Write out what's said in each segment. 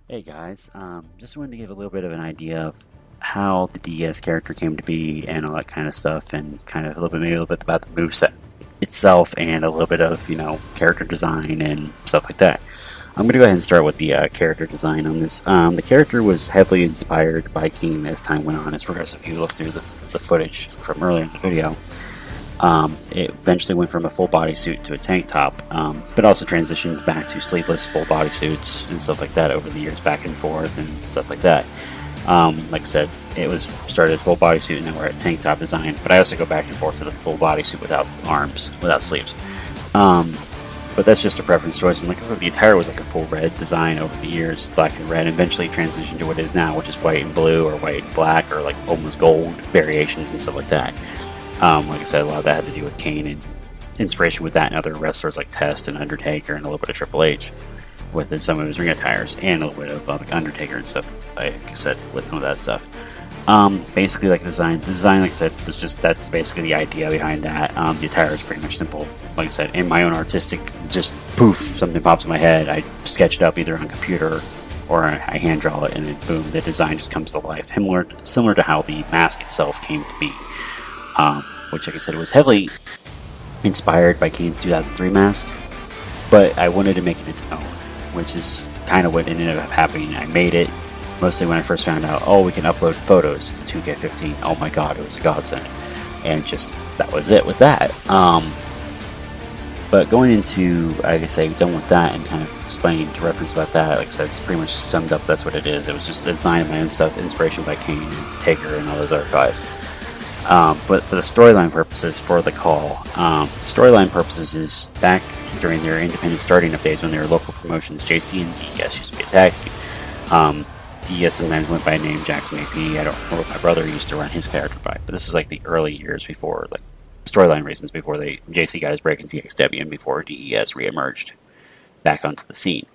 Hey guys, just wanted to give a little bit of an idea of how the D.E.S character came to be and all that kind of stuff, and kind of maybe a little bit about the moveset itself, and a little bit of character design and stuff like that. I'm going to go ahead and start with the character design on this. The character was heavily inspired by King as time went on. As progressive, if you look through the footage from earlier in the video, it eventually went from a full bodysuit to a tank top, but also transitioned back to sleeveless full bodysuits and stuff like that over the years, back and forth and stuff like that. Like I said, it was started full bodysuit and then we're at tank top design, but I also go back and forth to the full bodysuit without arms, without sleeves. But that's just a preference choice, and like I said, the attire was like a full red design over the years, black and red, and eventually transitioned to what it is now, which is white and blue, or white and black, or like almost gold variations and stuff like that. Like I said, a lot of that had to do with Kane and inspiration with that and other wrestlers like Test and Undertaker and a little bit of Triple H with some of his ring attires, and a little bit of like Undertaker and stuff, like I said, with some of that stuff. Basically, like the design, like I said, was just, that's basically the idea behind that. The attire is pretty much simple. Like I said, in my own artistic, just poof, something pops in my head, I sketch it up either on computer or I hand draw it, and then boom, the design just comes to life. Similar to how the mask itself came to be. Which, like I said, was heavily inspired by Kane's 2003 mask, but I wanted to make it its own, which is kind of what ended up happening. I made it mostly when I first found out, oh, we can upload photos to 2K15. Oh my god, it was a godsend. And just, that was it with that. But going into, like I say, done with that and kind of explaining to reference about that, like I said, it's pretty much summed up, that's what it is. It was just a design of my own stuff, inspiration by Kane and Taker and all those other guys. But for the storyline purposes, for the call, storyline purposes is back during their independent starting up days when they were local promotions. JC and D.E.S used to be a tag team. D.E.S sometimes went by name Jackson AP. I don't know what my brother used to run his character by, but this is like the early years before, like storyline reasons, before JC got his break in TXW and before D.E.S reemerged back onto the scene.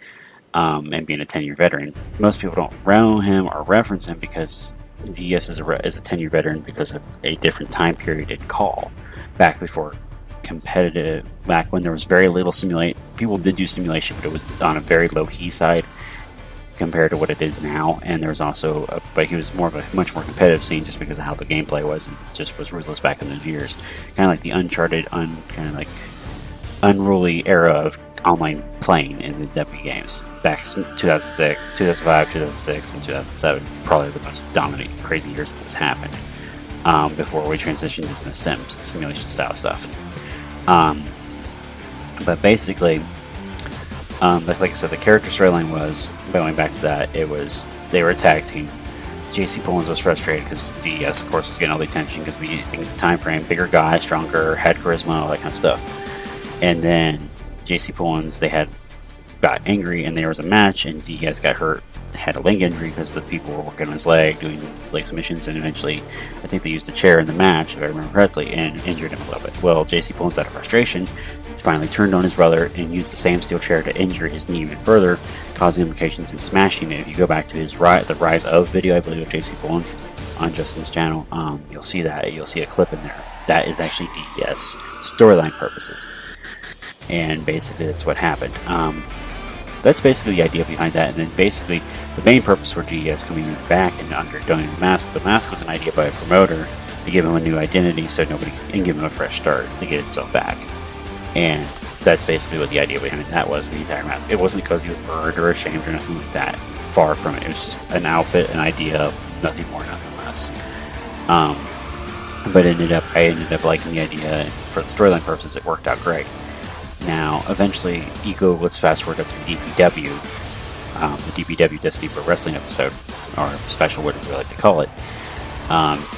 And being a 10-year veteran, most people don't know him or reference him because D.E.S is a 10-year veteran because of a different time period in call. Back before competitive, back when there was very little simulation. People did do simulation, but it was on a very low-key side compared to what it is now. And there was also, but he was more of a much more competitive scene just because of how the gameplay was, and just was ruthless back in those years. Kind of like the uncharted, kind of like unruly era of online playing in the WWE games. Back in 2006, 2005, 2006, and 2007, probably the most dominant, crazy years that this happened. Before we transitioned into the Sims, simulation style stuff. But basically, like I said, the character storyline was, going back to that, it was, they were a tag team. JC Pullins was frustrated because D.E.S, of course, was getting all the attention because of the time frame, bigger guy, stronger, had charisma, all that kind of stuff. And then JC Pullins, they got angry, and there was a match, and D.E.S got hurt, had a leg injury because the people were working on his leg, doing leg submissions, and eventually, I think they used the chair in the match, if I remember correctly, and injured him a little bit. Well, JC Pullins, out of frustration, finally turned on his brother and used the same steel chair to injure his knee even further, causing implications and smashing it. If you go back to his the Rise of video, I believe, of JC Pullins on Justin's channel, you'll see that. You'll see a clip in there. That is actually D.E.S storyline purposes. And basically, that's what happened. That's basically the idea behind that. And then basically, the main purpose for D.E.S coming back and undergoing the mask was an idea by a promoter to give him a new identity, so nobody and give him a fresh start to get himself back. And that's basically what the idea behind that was, the entire mask. It wasn't because he was burned or ashamed or nothing like that. Far from it. It was just an outfit, an idea, nothing more, nothing less. But I ended up liking the idea, and for the storyline purposes, it worked out great. Now, eventually, let's fast forward up to DPW, the DPW Destiny Pro Wrestling episode, or special, whatever you like to call it.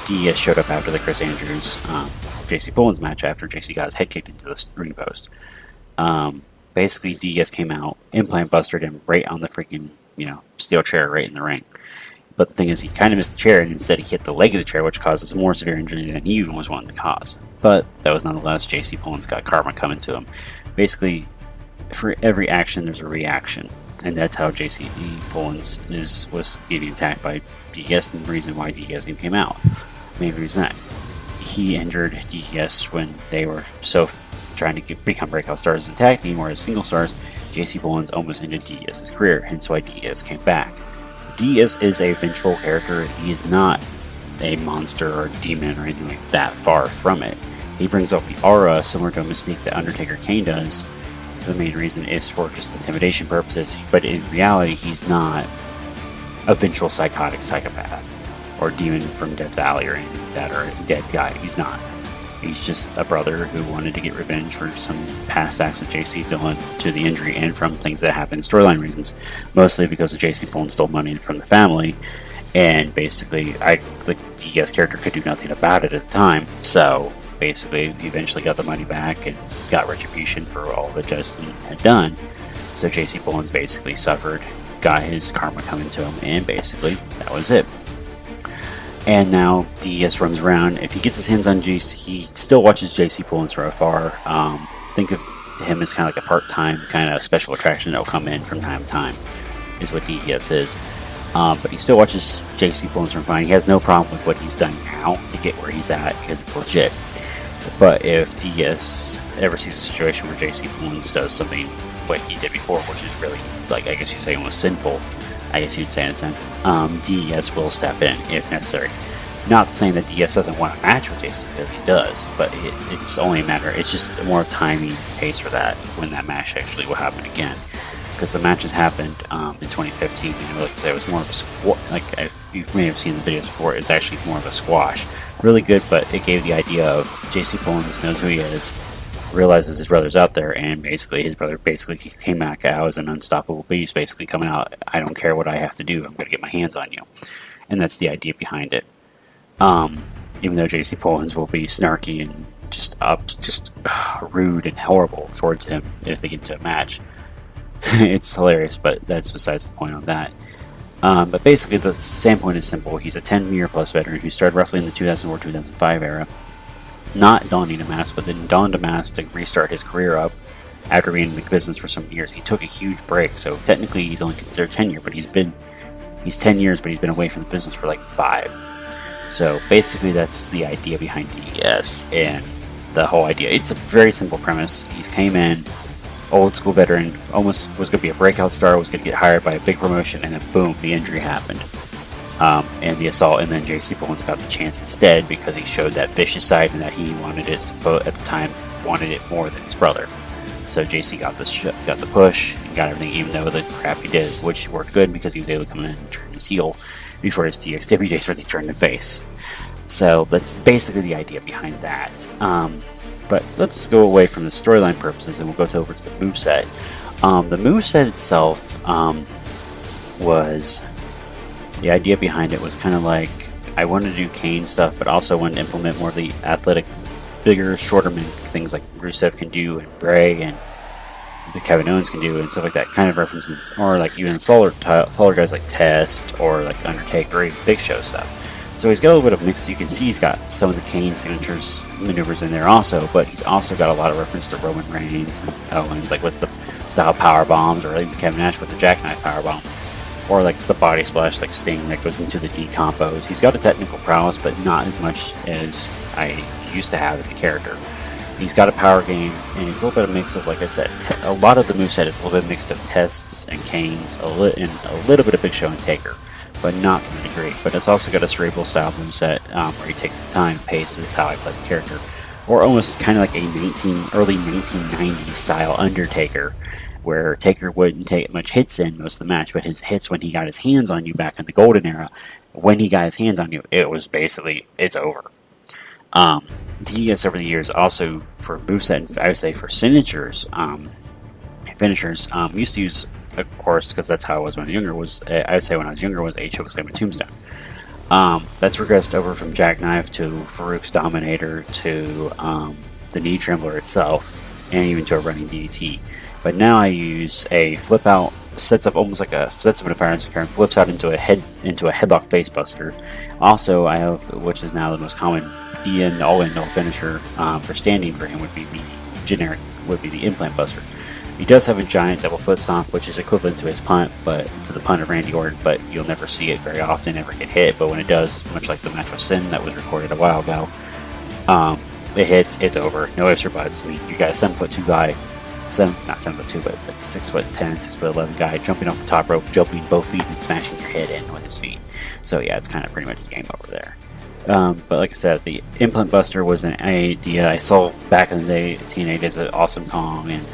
D.E.S showed up after the Chris Andrews, JC Pullins match, after JC got his head kicked into the ring post. Basically, D.E.S came out, implant busted him right on the freaking, steel chair right in the ring. But the thing is, he kind of missed the chair, and instead he hit the leg of the chair, which causes a more severe injury than he even was wanting to cause. But that was nonetheless, JC Pullins got karma coming to him. Basically, for every action, there's a reaction. And that's how JC Pullins was getting attacked by D.E.S, and the reason why D.E.S even came out. Main reason that he injured D.E.S when they were so trying to become breakout stars as a tag team or as single stars. JC Bullins almost ended D.E.S.'s career, hence why D.E.S. came back. D.E.S. is a vengeful character. He is not a monster or a demon or anything like that, far from it. He brings off the aura similar to a mystique that Undertaker Kane does. The main reason is for just intimidation purposes, but in reality, he's not a vengeful psychotic psychopath or demon from Death Valley or anything like that, or a dead guy. He's not. He's just a brother who wanted to get revenge for some past acts that JC done to the injury and from things that happened storyline reasons, mostly because of JC Bullins stole money from the family, and basically the D.E.S. character could do nothing about it at the time, so basically he eventually got the money back and got retribution for all that Justin had done. So JC Bullins basically suffered, got his karma coming to him, and basically that was it. And now D.E.S. runs around. If he gets his hands on JC, he still watches JC Bullins from afar. Think of him as kind of like a part-time kind of special attraction that will come in from time to time, is what D.E.S. is. But he still watches JC Bullins from afar. He has no problem with what he's done now to get where he's at, because it's legit. But if D.E.S. ever sees a situation where JC Bullins does something what he did before, which is really, like, I guess you say almost sinful, I guess you'd say in a sense, D.E.S. will step in if necessary. Not saying that D.E.S. doesn't want a match with JC, because he does, but it's only a matter, it's just more of timing pace for that, when that match actually will happen again. Because the matches happened in 2015, like I said, it was more of a squash, like if you may have seen the videos before, it's actually more of a squash. Really good, but it gave the idea of JC Bullins knows who he is, realizes his brother's out there, and basically his brother came back out as an unstoppable beast, basically coming out, I don't care what I have to do, I'm going to get my hands on you. And that's the idea behind it. Even though JC Bullins will be snarky and just rude and horrible towards him if they get into a match. It's hilarious, but that's besides the point on that. But basically, the standpoint is simple. He's a 10-year plus veteran who started roughly in the 2004-2005 era, not donning a mask, but then donned a mask to restart his career up after being in the business for some years. He took a huge break, so technically he's only considered tenure, but he's 10 years, but he's been away from the business for like 5. So basically, that's the idea behind D.E.S. and the whole idea. It's a very simple premise. He came in, old school veteran, almost was going to be a breakout star, was going to get hired by a big promotion, and then boom, the injury happened. And the assault, and then JC Bullins got the chance instead because he showed that vicious side and that he wanted it, but at the time wanted it more than his brother. So JC got the push and got everything, even though the crap he did, which worked good because he was able to come in and turn his heel before his DXW days where they turned him face. So that's basically the idea behind that. But let's go away from the storyline purposes and we'll go over to the moveset. The moveset itself was... The idea behind it was kind of like, I wanted to do Kane stuff, but also wanted to implement more of the athletic, bigger, shorter men, things like Rusev can do, and Bray, and the Kevin Owens can do, and stuff like that, kind of references, or like even taller guys like Test, or like Undertaker, or even Big Show stuff. So he's got a little bit of mix. You can see he's got some of the Kane signatures, maneuvers in there also, but he's also got a lot of reference to Roman Reigns and Owens, like with the style power bombs, or even Kevin Nash with the jackknife power bomb. Or like the body splash like Sting that goes into the decompos. He's got a technical prowess, but not as much as I used to have in the character. He's got a power game, and it's a little bit of mix of, like I said, a lot of the moveset is a little bit mixed of Tests and Kanes, and a little bit of Big Show and Taker, but not to the degree. But it's also got a cerebral style moveset where he takes his time, paces how I play the character, or almost kind of like a early 1990s style Undertaker, where Taker wouldn't take much hits in most of the match, but his hits when he got his hands on you back in the golden era, when he got his hands on you, it was basically, it's over. D.E.S. over the years also, for moveset, and I would say for finishers, used to use, of course, because that's how I was when I was younger, I would say when I was younger, was a chokeslam and tombstone. That's regressed over from Jackknife to Farouk's Dominator to the knee trembler itself, and even to a running DDT. But now I use a flip out, sets up an firearms and flips out into a headlock facebuster. Also, I have, which is now the most common all-in finisher for standing for him would be the implant buster. He does have a giant double foot stomp, which is equivalent to his punt, but to the punt of Randy Orton, but you'll never see it very often, never get hit. But when it does, much like the match with Sin that was recorded a while ago, it hits, it's over, no ifs or buts. I mean, you got a 7'2" guy not 7'2", but like 6'10", 6'11" guy jumping off the top rope, jumping both feet and smashing your head in with his feet. So yeah, it's kind of pretty much game over there. But like I said, the Implant Buster was an idea I saw back in the day. TNA does an Awesome Kong and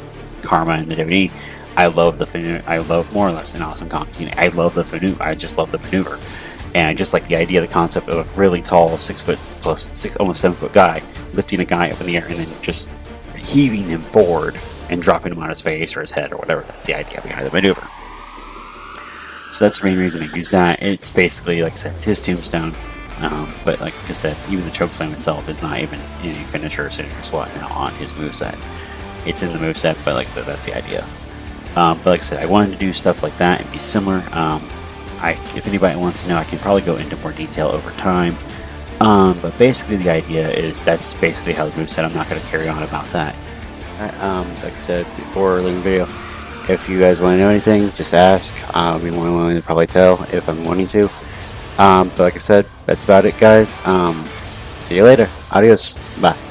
Karma in the WWE. I love the Fanu. I love more or less an Awesome Kong TNA. I love the Fanu. I just love the maneuver. And I just like the idea, the concept of a really tall 6 foot plus 6, almost 7 foot guy lifting a guy up in the air and then just heaving him forward and dropping him on his face or his head or whatever. That's the idea behind the maneuver. So that's the main reason I use that. It's basically, like I said, it's his tombstone. But like I said, even the chokeslam itself is not even any finisher or signature slot on his moveset. It's in the moveset, but like I said, that's the idea. But like I said, I wanted to do stuff like that and be similar. If anybody wants to know, I can probably go into more detail over time. But basically the idea is that's basically how the moveset. I'm not going to carry on about that. Like I said before earlier in the video, if you guys want to know anything, just ask. I'll be more than willing to probably tell if I'm wanting to. But like I said, that's about it, guys. See you later. Adios. Bye.